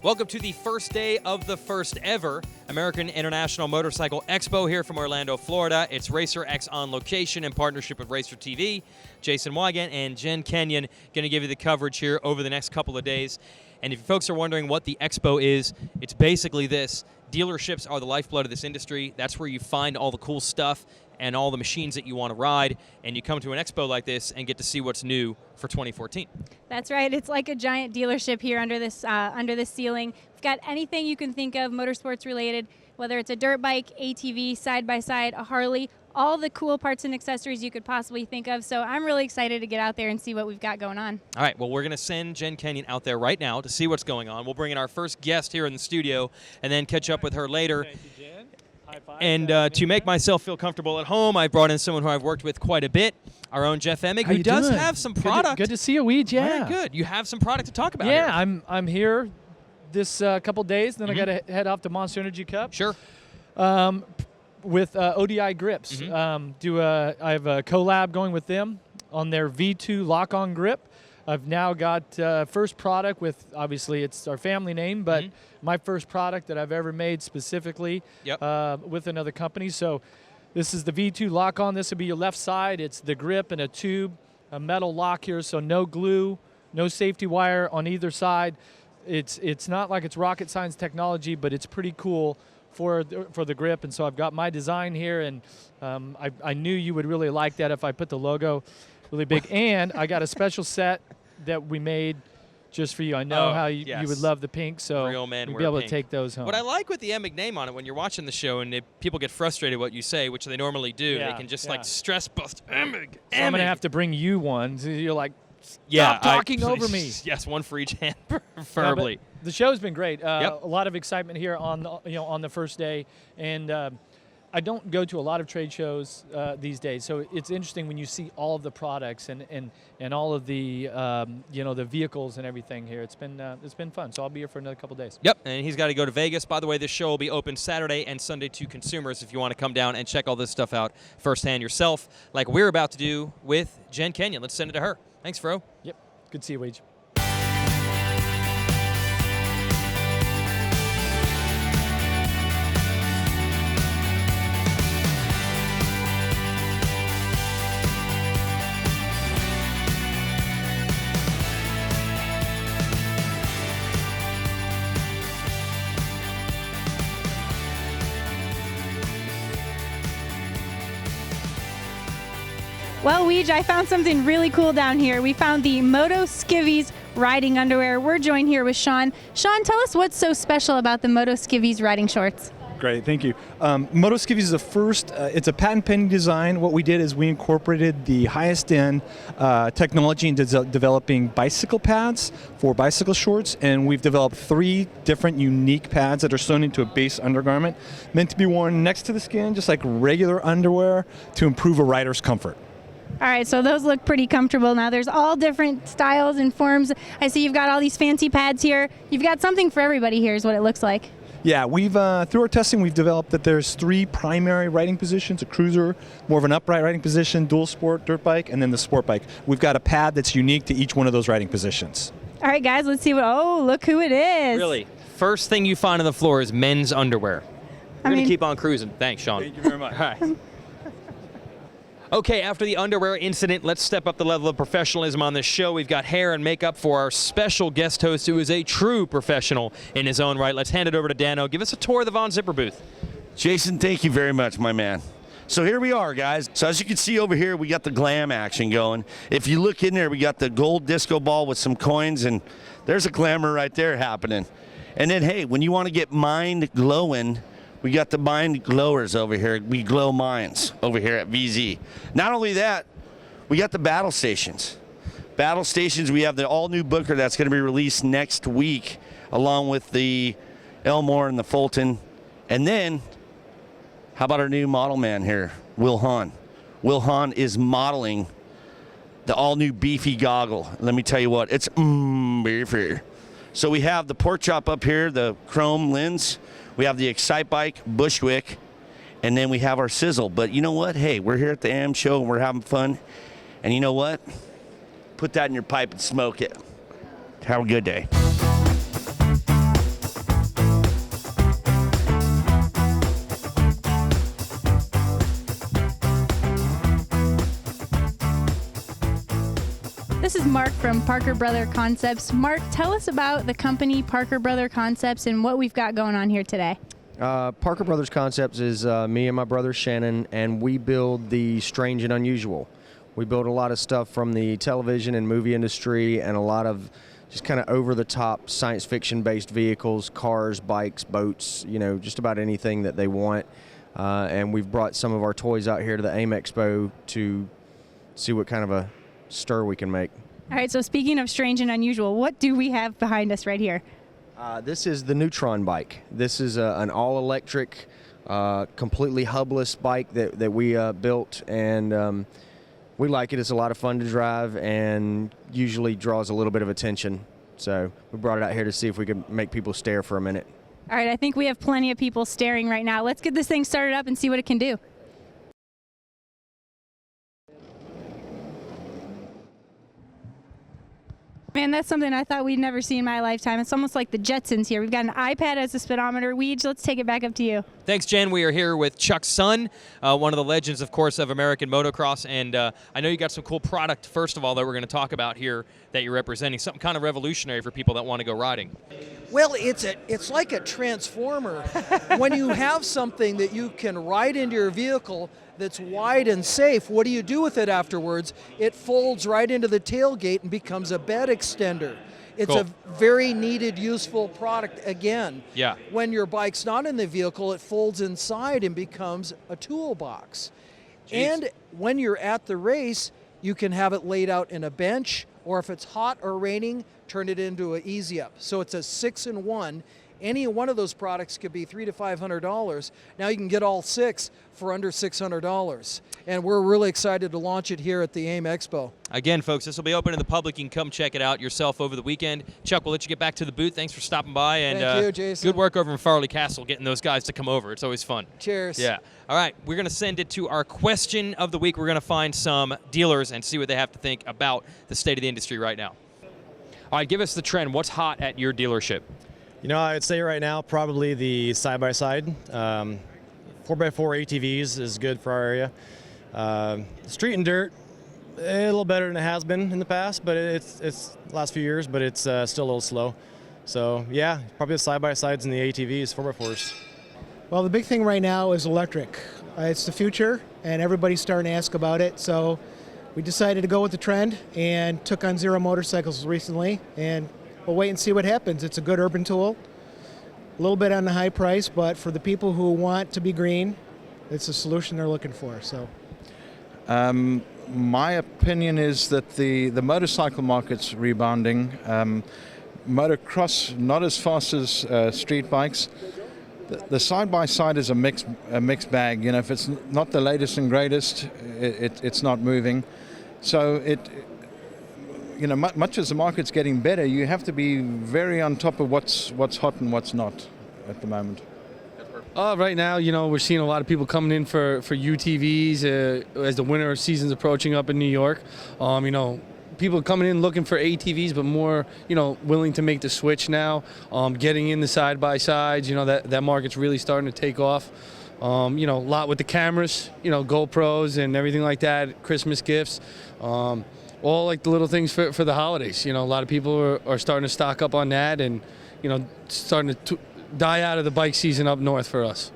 Welcome to the first day of the first ever American International Motorcycle Expo here from Orlando, Florida. It's Racer X on location in partnership with Racer TV. Jason Weigandt and Jen Kenyon going to give you the coverage here over the next couple of days. And if you folks are wondering what the Expo is, it's basically this. Dealerships are the lifeblood of this industry. That's where you find all the cool stuff and all the machines that you want to ride, and you come to an expo like this and get to see what's new for 2014. That's right. It's like a giant dealership here under this ceiling. We've got anything you can think of motorsports related, whether it's a dirt bike, ATV, side-by-side, a Harley, all the cool parts and accessories you could possibly think of. So I'm really excited to get out there and see what we've got going on. All right, well, we're going to send Jen Kenyon out there right now to see what's going on. We'll bring in our first guest here in the studio and then catch up with her later. Thank you, Jen. High five. And to make myself feel comfortable at home, I brought in someone who I've worked with quite a bit, our own Jeff Emig, How who you does doing? have some product. Good to see you, Weege. Yeah. Very good. You have some product to talk about Yeah, here. I'm here this couple days. Then I got to head off to Monster Energy Cup. Sure. With ODI grips. I have a collab going with them on their V2 lock-on grip. I've now got first product with, obviously it's our family name, but my first product that I've ever made specifically with another company. So this is the V2 lock-on. This will be your left side. It's the grip and a tube, a metal lock here, so no glue, no safety wire on either side. It's not like it's rocket science technology, but it's pretty cool for the grip. And so I've got my design here, and I knew you would really like that if I put the logo really big. And I got a special set that we made just for you. I know how you would love the pink, so Real men you'll wear be able pink. to take those home. What I like with the Emig name on it, when you're watching the show and people get frustrated what you say, which they normally do, they can just like stress bust Emig. So I'm going to have to bring you one. So you're like, stop talking over me. Yes, one for each hand, preferably. The show's been great. A lot of excitement here on the first day, and I don't go to a lot of trade shows these days, so it's interesting when you see all of the products and all of the the vehicles and everything here. It's been fun. So I'll be here for another couple days. Yep, and he's got to go to Vegas. By the way, this show will be open Saturday and Sunday to consumers if you want to come down and check all this stuff out firsthand yourself, like we're about to do with Jen Kenyon. Let's send it to her. Thanks, Fro. Yep. Good to see you, Weege. Well, Weege, I found something really cool down here. We found the Moto Skivvies riding underwear. We're joined here with Sean. Sean, tell us what's so special about the Moto Skivvies riding shorts. Great, thank you. Moto Skivvies is the first, it's a patent pending design. What we did is we incorporated the highest end technology into developing bicycle pads for bicycle shorts, and we've developed 3 different unique pads that are sewn into a base undergarment, meant to be worn next to the skin, just like regular underwear, to improve a rider's comfort. All right, so those look pretty comfortable. Now, there's all different styles and forms. I see you've got all these fancy pads here. You've got something for everybody here is what it looks like. Yeah, we've through our testing, we've developed that there's 3 primary riding positions: a cruiser, more of an upright riding position, dual sport, dirt bike, and then the sport bike. We've got a pad that's unique to each one of those riding positions. All right, guys, let's see look who it is. Really? First thing you find on the floor is men's underwear. We're going to keep on cruising. Thanks, Sean. Thank you very much. All right. Okay, after the underwear incident, let's step up the level of professionalism on this show. We've got hair and makeup for our special guest host, who is a true professional in his own right. Let's hand it over to Dano. Give us a tour of the Von Zipper booth. Jason, thank you very much, my man. So here we are, guys. So as you can see over here, we got the glam action going. If you look in there, we got the gold disco ball with some coins, and there's a glamour right there happening. And then, hey, when you want to get mind glowing, we got the mind glowers over here. We glow minds over here at VZ. Not only that, we got the battle stations. Battle stations, we have the all-new Booker that's going to be released next week, along with the Elmore and the Fulton. And then, how about our new model man here, Will Hahn? Will Hahn is modeling the all-new beefy goggle. Let me tell you what, it's beefy. So we have the pork chop up here, the chrome lens. We have the Excite Bike, Bushwick, and then we have our Sizzle. But you know what? Hey, we're here at the AIM show and we're having fun. And you know what? Put that in your pipe and smoke it. Have a good day. is Mark from Parker Brother Concepts. Mark, tell us about the company Parker Brother Concepts and what we've got going on here today. Parker Brothers Concepts is me and my brother Shannon, and we build the strange and unusual. We build a lot of stuff from the television and movie industry, and a lot of just kind of over-the-top science fiction-based vehicles, cars, bikes, boats, you know, just about anything that they want. And we've brought some of our toys out here to the AIM Expo to see what kind of a stir we can make. All right, so speaking of strange and unusual, what do we have behind us right here? This is the Neutron bike. This is an all-electric, completely hubless bike that we built, and we like it. It's a lot of fun to drive and usually draws a little bit of attention. So we brought it out here to see if we could make people stare for a minute. All right, I think we have plenty of people staring right now. Let's get this thing started up and see what it can do. Man, that's something I thought we'd never see in my lifetime. It's almost like the Jetsons here. We've got an iPad as a speedometer. Weege, let's take it back up to you. Thanks, Jen. We are here with Chuck Sun, one of the legends, of course, of American motocross. And I know you got some cool product, first of all, that we're going to talk about here that you're representing, something kind of revolutionary for people that want to go riding. Well, it's like a transformer. When you have something that you can ride into your vehicle that's wide and safe, what do you do with it afterwards? It folds right into the tailgate and becomes a bed extender. It's Cool. a very needed, useful product again. Yeah. When your bike's not in the vehicle, it folds inside and becomes a toolbox. Jeez. And when you're at the race, you can have it laid out in a bench, or if it's hot or raining, turn it into an easy up. So it's a 6-in-1. Any one of those products could be $300 to $500. Now you can get all 6 for under $600. And we're really excited to launch it here at the AIM Expo. Again, folks, this will be open to the public. You can come check it out yourself over the weekend. Chuck, we'll let you get back to the booth. Thanks for stopping by. And Thank you, Jason. good work over in Farley Castle getting those guys to come over. It's always fun. Cheers. Yeah. All right, we're going to send it to our question of the week. We're going to find some dealers and see what they have to think about the state of the industry right now. All right, give us the trend. What's hot at your dealership? You know, I'd say right now probably the side-by-side. 4x4 ATVs is good for our area. Street and dirt, a little better than it has been in the past, but it's the last few years, but it's still a little slow. So yeah, probably the side-by-sides and the ATVs, 4x4s. Well, the big thing right now is electric. It's the future, and everybody's starting to ask about it. So we decided to go with the trend and took on Zero motorcycles recently, and we'll wait and see what happens. It's a good urban tool, a little bit on the high price, but for the people who want to be green, it's a solution they're looking for. So, my opinion is that the motorcycle market's rebounding. Motocross not as fast as street bikes. The side-by-side is a mixed bag. You know, if it's not the latest and greatest, it's not moving. So you know, much as the market's getting better, you have to be very on top of what's hot and what's not at the moment. Right now, you know, we're seeing a lot of people coming in for UTVs as the winter season's approaching up in New York. You know, people coming in looking for ATVs, but more, you know, willing to make the switch now. Getting in the side-by-sides, you know, that market's really starting to take off. You know, a lot with the cameras, you know, GoPros and everything like that, Christmas gifts. All like the little things for the holidays. You know, a lot of people are starting to stock up on that and, you know, starting to die out of the bike season up north for us.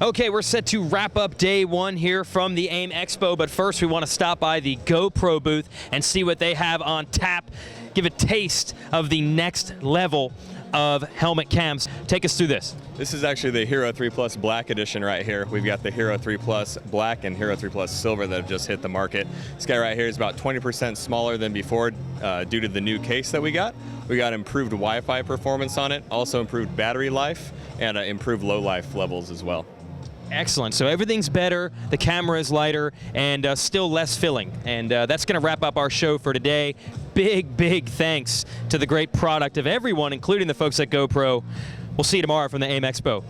Okay, we're set to wrap up day one here from the AIM Expo, but first we want to stop by the GoPro booth and see what they have on tap, give a taste of the next level of helmet cams. Take us through this. This is actually the Hero 3 Plus Black Edition right here. We've got the Hero 3 Plus Black and Hero 3 Plus Silver that have just hit the market. This guy right here is about 20% smaller than before due to the new case that we got. We got improved Wi-Fi performance on it, also improved battery life, and improved low life levels as well. Excellent. So everything's better, the camera is lighter, and still less filling. And that's going to wrap up our show for today. Big thanks to the great product of everyone, including the folks at GoPro. We'll see you tomorrow from the AIM Expo.